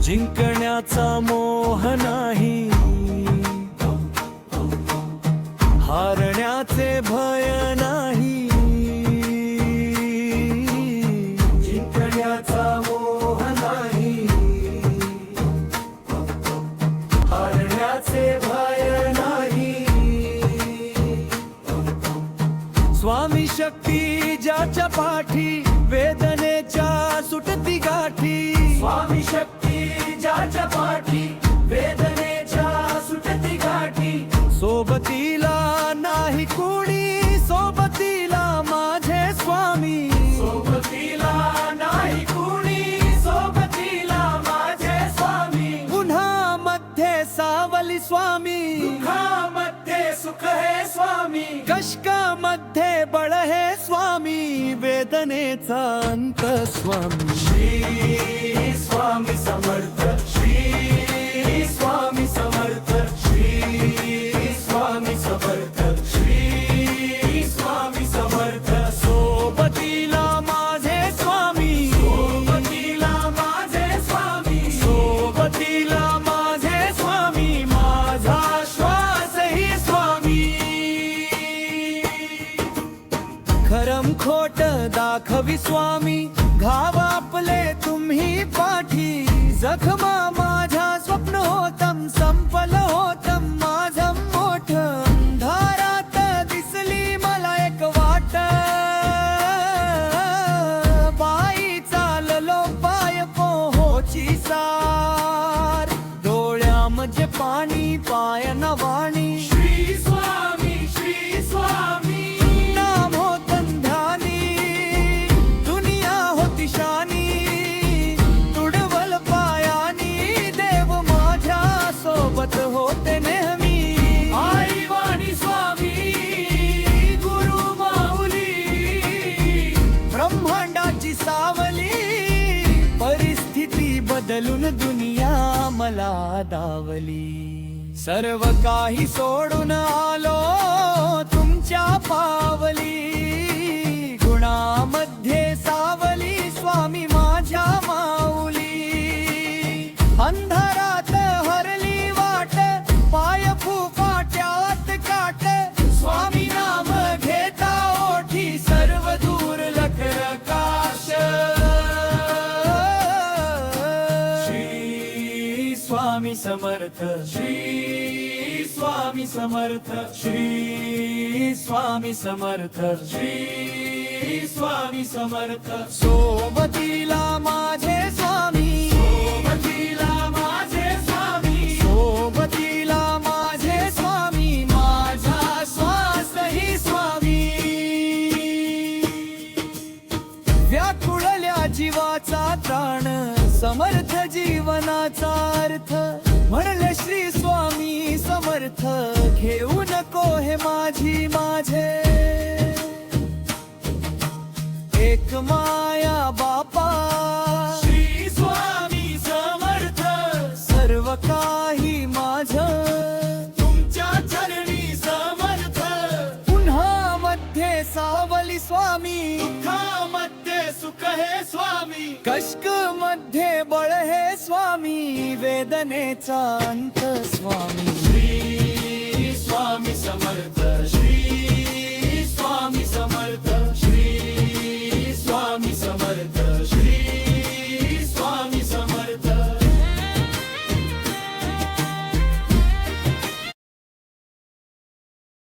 जिंकण्याचा मोह नाही, हारण्याचे भय नाही, जिंकण्याचा मोह नाही, हारण्याचे भय नाही। स्वामी शक्ती ज्याच्या पाठी, वेदनेच्या सुटती गाठी, स्वामी शक्ती ज्याच्या पाठी, वेदनेच्या सुटती गाठी। सोबतीला नाही कुणी, सोबतीला माझे स्वामी, सोबतीला नाही कुणी, सोबतीला माझे स्वामी। उन्हामध्ये सावली स्वामी, दुःखामध्ये सुख हे स्वामी, कष्टामध्ये बळ हे स्वामी, वेदनेचा अंत स्वामी। श्री स्वामी समर्थ, श्री स्वामी समर्थ, श्री स्वामी समर्थ, श्री स्वामी समर्थ। सोबतीला माझे स्वामी, सोबतीला माझे स्वामी, सोबतीला माझे स्वामी, माझा श्वास ही स्वामी। खरम खोट दाखवी स्वामी, घाव आपले तुम्ही पाठी, जखमा माझ्या स्वप्न होतम, संपल होतम माझं मोठ। अंधारात दिसली मला एक वाट, पायी चाललो पाय पोहोची सार, डोळ्यामध्ये पाणी पाय नवाणी। श्री स्वामी, श्री स्वामी, नाम होतं ध्यानी, दुनिया होती शानी, तुडवल पायानी, देव माझ्या सोबत होते नेहमी। आई वाणी स्वामी, गुरु माऊली, ब्रह्मांडाची सावली, परिस्थिती बदलून दुनिया मला दावली। सर्व काही सोडून आलो तुमच्या पावली, गुणामध्ये सावली स्वामी माझ्या माऊली। अंधारात हरली वाट, पाय फुफाट्यात काट, स्वामी नाम घेता ओठी, सर्व दूर लखर काश। श्री स्वामी समर्थ, श्री स्वामी समर्थ, श्री स्वामी समर्थ, श्री स्वामी समर्थ। सोबतीला माझे स्वामी, सोबतीला माझे स्वामी, सोबतीला माझे स्वामी, माझा श्वास ही स्वामी। व्याकुळल्या जीवाचा त्राण, समर्थ जीवनाचा अर्थ, म्हणले श्री स्वामी समर्थ, घेऊ नको हे माझी माझे। एक माया बापा, श्री स्वामी समर्थ, सर्व काही माझं तुमच्या चरणी समर्थ। उन्हामध्ये सावली स्वामी, दुःखामध्ये सुख हे स्वामी, कष्ट मध्ये बळ हे स्वामी, वेदनेचा अंत स्वामी। श्री